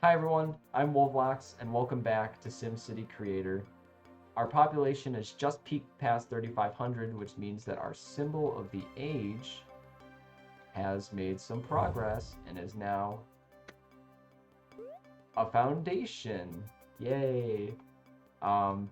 Hi everyone, I'm Wolvlox, and welcome back to SimCity Creator. Our population has just peaked past 3,500, which means that our symbol of the age has made some progress and is now a foundation. Yay! Um,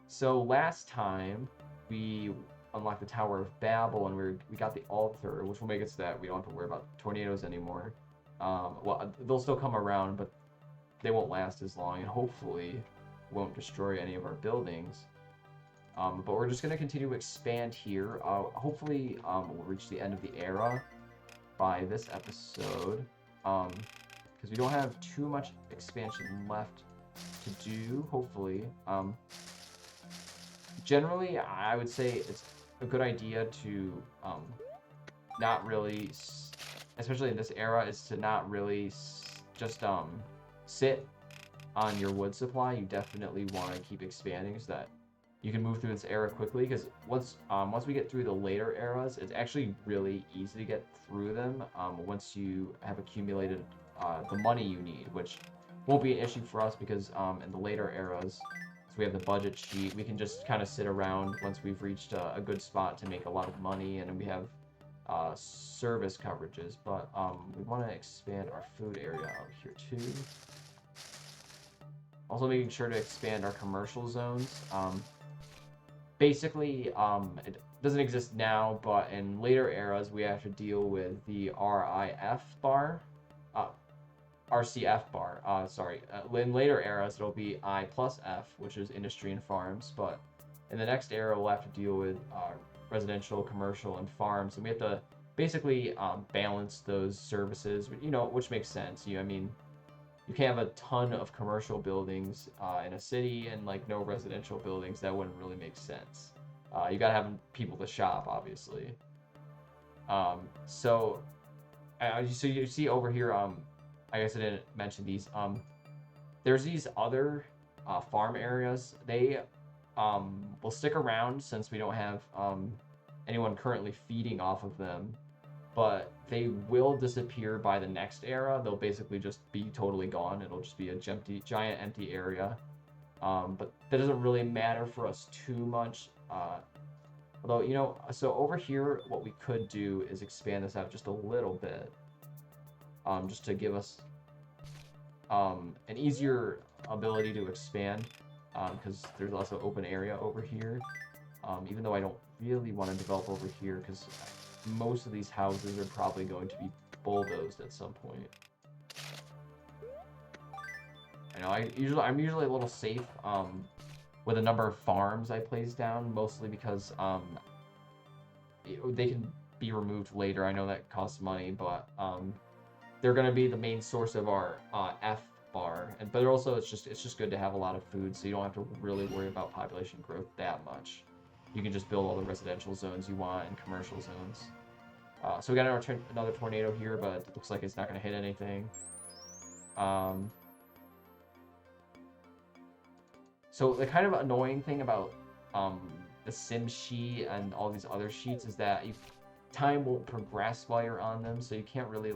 so last time we unlocked the Tower of Babel and we got the altar, which will make it so that we don't have to worry about tornadoes anymore. Well, they'll still come around, but they won't last as long, and hopefully won't destroy any of our buildings. But we're just going to continue to expand here. Hopefully, we'll reach the end of the era by this episode, because we don't have too much expansion left to do, hopefully. Generally, I would say it's a good idea to not really, especially in this era, is to not really just sit on your wood supply. You definitely want to keep expanding so that you can move through this era quickly. Because once we get through the later eras, it's actually really easy to get through them. Once you have accumulated the money you need, which won't be an issue for us because in the later eras, so we have the budget sheet. We can just kind of sit around once we've reached a good spot to make a lot of money, and we have service coverages. But we want to expand our food area out here too. Also making sure to expand our commercial zones. Basically, it doesn't exist now, but in later eras, we have to deal with the RIF bar, uh, RCF bar. Sorry. In later eras, it'll be I plus F, which is industry and farms. But in the next era, we'll have to deal with residential, commercial, and farms, and we have to basically balance those services. Which makes sense. I mean, you can't have a ton of commercial buildings in a city and like no residential buildings. That wouldn't really make sense. You gotta have people to shop, obviously. So you see over here. I guess I didn't mention these. There's these other farm areas. They will stick around since we don't have anyone currently feeding off of them, but they will disappear by the next era. They'll basically just be totally gone. It'll just be a giant empty area. But that doesn't really matter for us too much. Although, so over here, what we could do is expand this out just a little bit, just to give us an easier ability to expand, because there's also open area over here. Even though I don't really want to develop over here, because most of these houses are probably going to be bulldozed at some point. I know I'm usually a little safe with the number of farms I place down, mostly because they can be removed later. I know that costs money, but they're going to be the main source of our F bar, but also it's just good to have a lot of food, so you don't have to really worry about population growth that much. You can just build all the residential zones you want and commercial zones. So we got another tornado here, but it looks like it's not going to hit anything. So the kind of annoying thing about the sim sheet and all these other sheets is that time won't progress while you're on them, so you can't really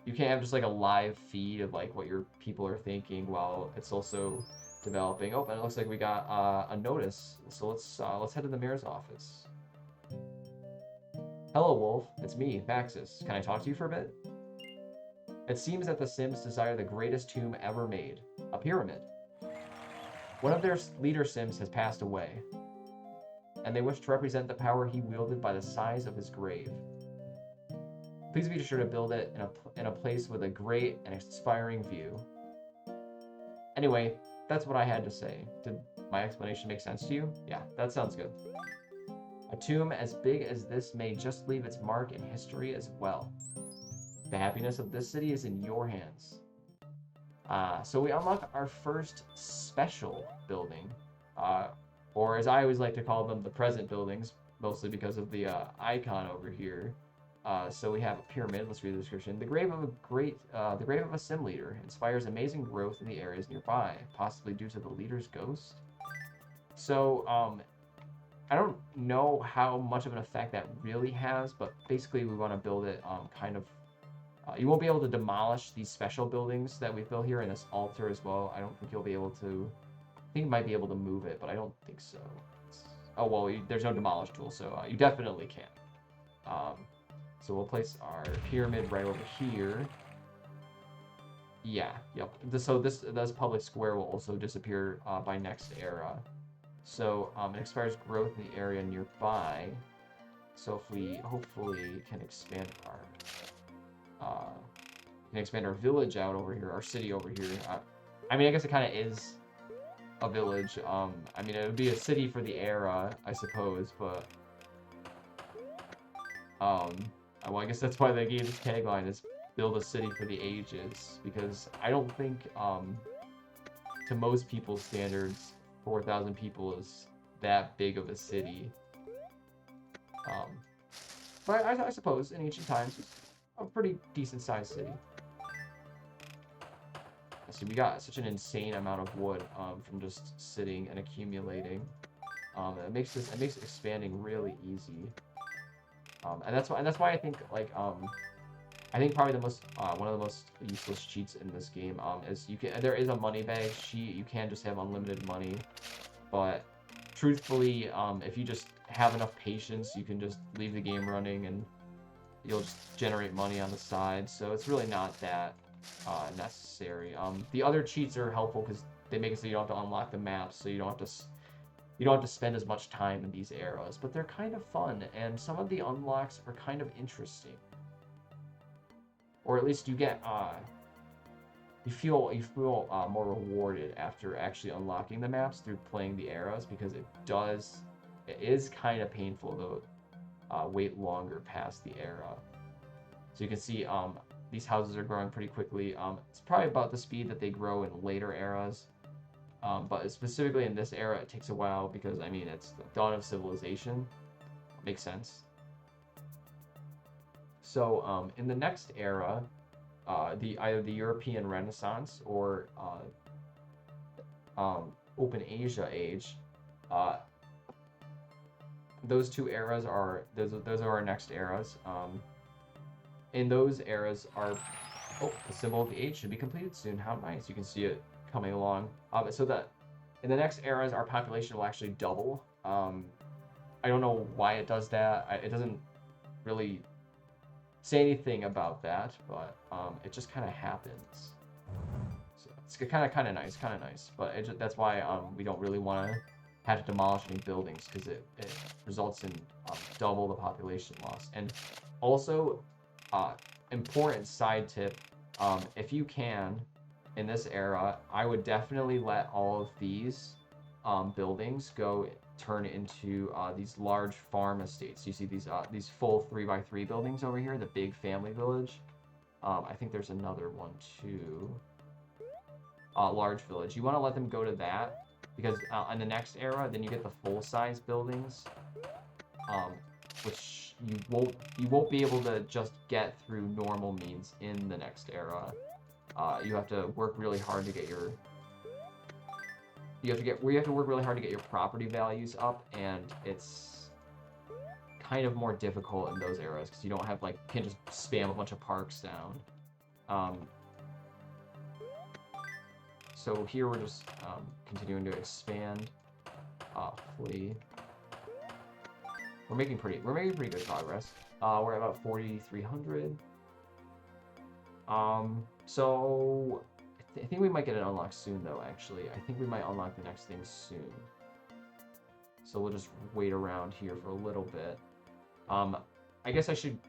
you can't have just like a live feed of like what your people are thinking while it's also developing. Oh, and it looks like we got a notice. So let's head to the mayor's office. Hello, Wolf. It's me, Maxis. Can I talk to you for a bit? It seems that the Sims desire the greatest tomb ever made, a pyramid. One of their leader Sims has passed away, and they wish to represent the power he wielded by the size of his grave. Please be sure to build it in a place with a great and inspiring view. Anyway, that's what I had to say. Did my explanation make sense to you? Yeah, that sounds good. A tomb as big as this may just leave its mark in history as well. The happiness of this city is in your hands. So we unlock our first special building, or as I always like to call them, the present buildings, mostly because of the icon over here. So we have a pyramid. Let's read the description. The grave of a sim leader inspires amazing growth in the areas nearby, possibly due to the leader's ghost. So I don't know how much of an effect that really has, but basically we want to build it kind of You won't be able to demolish these special buildings that we built here in this altar as well. I don't think you'll be able to. I think you might be able to move it, but I don't think so. Oh, well, there's no demolish tool, so you definitely can. So we'll place our pyramid right over here. Yeah, yep. So this public square will also disappear by next era. So it expires growth in the area nearby. So if we hopefully can expand our village out over here, our city over here. I mean, I guess it kind of is a village. I mean, it would be a city for the era, I suppose, but well, I guess that's why they gave this tagline is "Build a city for the ages," because I don't think to most people's standards, 4,000 people is that big of a city. But I suppose in ancient times, it's a pretty decent sized city. See, we got such an insane amount of wood from just sitting and accumulating. It makes expanding really easy. And that's why I think like I think probably the most one of the most useless cheats in this game is there is a money bag cheat. You can just have unlimited money, but truthfully, if you just have enough patience, you can just leave the game running and you'll just generate money on the side. So it's really not that necessary. The other cheats are helpful because they make it so you don't have to unlock the maps, so you don't have to spend as much time in these eras. But they're kind of fun, and some of the unlocks are kind of interesting. Or at least you get you feel more rewarded after actually unlocking the maps through playing the eras, because it is kind of painful to wait longer past the era. So you can see these houses are growing pretty quickly. It's probably about the speed that they grow in later eras. But specifically in this era, it takes a while because, I mean, it's the dawn of civilization. Makes sense. So in the next era, either the European Renaissance or Open Asia Age, those two eras are those are our next eras. In those eras the symbol of the age should be completed soon. How nice! You can see it coming along. So that in the next eras, our population will actually double. I don't know why it does that. It doesn't really say anything about that, but it just kind of happens. So it's kind of nice. But that's why we don't really want to have to demolish any buildings, because it results in double the population loss. And also, important side tip: if you can, in this era, I would definitely let all of these buildings turn into these large farm estates. You see these full 3x3 buildings over here, the big family village. I think there's another one too. Large village. You want to let them go to that, because in the next era, then you get the full-size buildings, which you won't be able to just get through normal means in the next era. You have to work really hard to get your property values up, and it's kind of more difficult in those eras because you don't have you can't just spam a bunch of parks down. So here we're just continuing to expand. Hopefully, we're making pretty good progress. We're at about 4,300. So I think we might get it unlocked soon, though. Actually, I think we might unlock the next thing soon. So we'll just wait around here for a little bit. I guess I should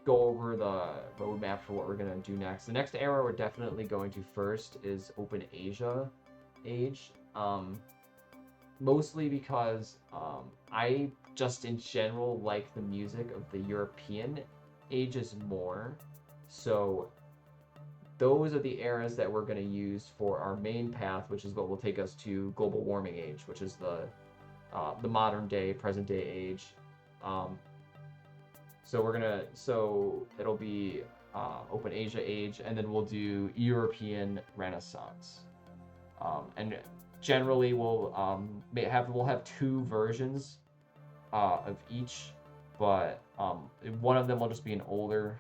go over the roadmap for what we're gonna do next. The next era we're definitely going to first is Open Asia Age. Mostly because I just in general like the music of the European ages more. So those are the eras that we're going to use for our main path, which is what will take us to global warming age, which is the modern day, present day age. So it'll be Open Asia Age, and then we'll do European Renaissance. And generally we'll have two versions of each, but one of them will just be an older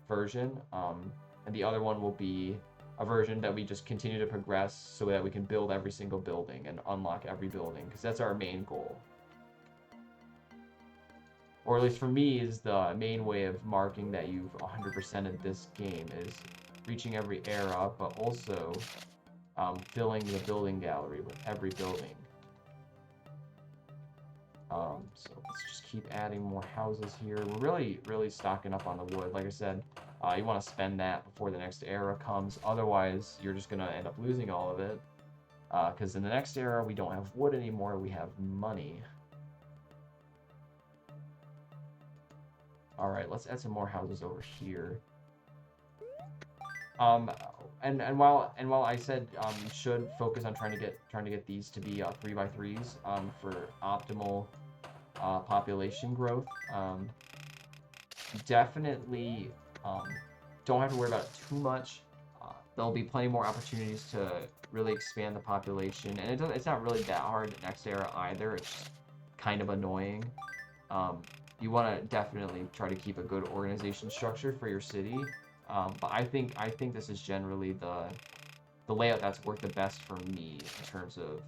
version, and the other one will be a version that we just continue to progress so that we can build every single building and unlock every building, because that's our main goal. Or at least for me, is the main way of marking that you've 100%ed this game is reaching every era, but also filling the building gallery with every building. So let's just keep adding more houses here. We're really stocking up on the wood. Like I said, you want to spend that before the next era comes. Otherwise, you're just going to end up losing all of it. Because in the next era, we don't have wood anymore. We have money. All right, let's add some more houses over here. And while I said you should focus on trying to get these to be 3x3s for optimal population growth, definitely don't have to worry about it too much. There'll be plenty more opportunities to really expand the population, and it's not really that hard next era either. It's kind of annoying. You want to definitely try to keep a good organization structure for your city. But I think this is generally the layout that's worked the best for me in terms of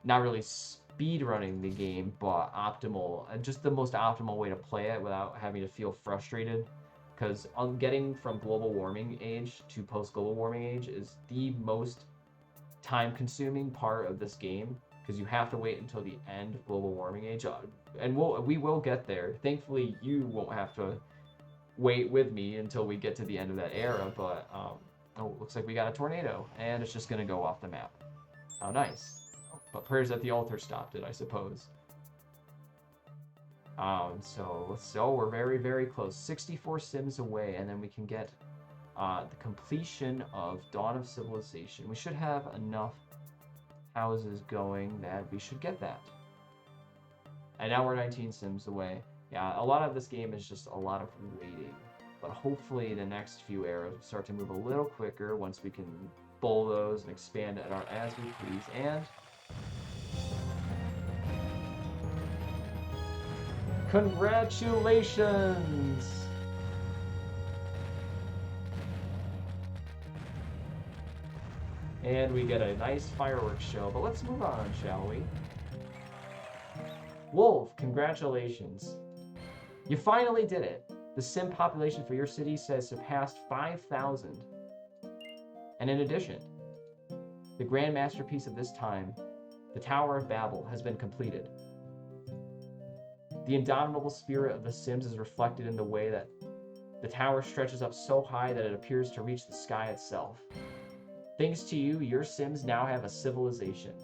not really speed running the game, but optimal, just the most optimal way to play it without having to feel frustrated. Because getting from global warming age to post global warming age is the most time consuming part of this game, because you have to wait until the end of global warming age, and we will get there. Thankfully, you won't have to wait with me until we get to the end of that era, but oh, looks like we got a tornado, and it's just gonna go off the map. How nice. But prayers at the altar stopped it, I suppose. So we're very close. 64 sims away, and then we can get the completion of Dawn of Civilization. We should have enough houses going that we should get that. And now we're 19 sims away. Yeah, a lot of this game is just a lot of waiting. But hopefully the next few eras will start to move a little quicker once we can bulldoze and expand it as we please. And congratulations! And we get a nice fireworks show, but let's move on, shall we? Wolf, congratulations. You finally did it. The sim population for your city says surpassed 5,000. And in addition, the grand masterpiece of this time, the Tower of Babel, has been completed. The indomitable spirit of the Sims is reflected in the way that the tower stretches up so high that it appears to reach the sky itself. Thanks to you, your Sims now have a civilization.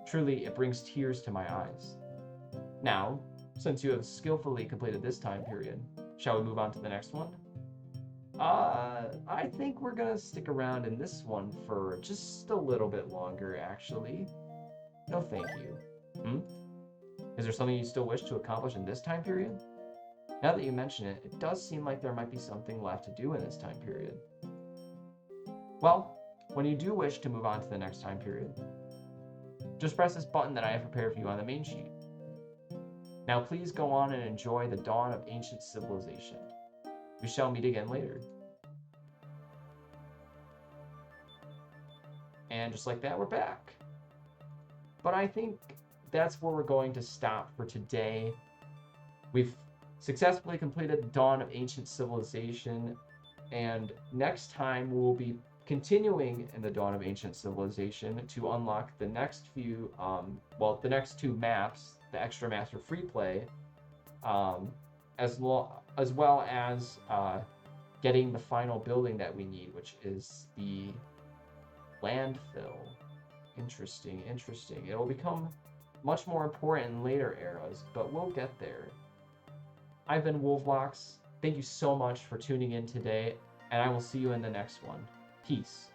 Truly, it brings tears to my eyes. Now, since you have skillfully completed this time period, shall we move on to the next one? I think we're gonna stick around in this one for just a little bit longer, actually. No thank you. Is there something you still wish to accomplish in this time period? Now that you mention it, it does seem like there might be something left to do in this time period. Well, when you do wish to move on to the next time period, just press this button that I have prepared for you on the main sheet. Now please go on and enjoy the dawn of ancient civilization. We shall meet again later. And just like that, we're back. But I think that's where we're going to stop for today. We've successfully completed the dawn of ancient civilization, and next time we'll be continuing in the dawn of ancient civilization to unlock the next few, the next two maps, the extra master free play, as well as getting the final building that we need, which is the landfill. Interesting. It'll become much more important in later eras, but we'll get there. I've been Wolflocks. Thank you so much for tuning in today, and I will see you in the next one. Peace.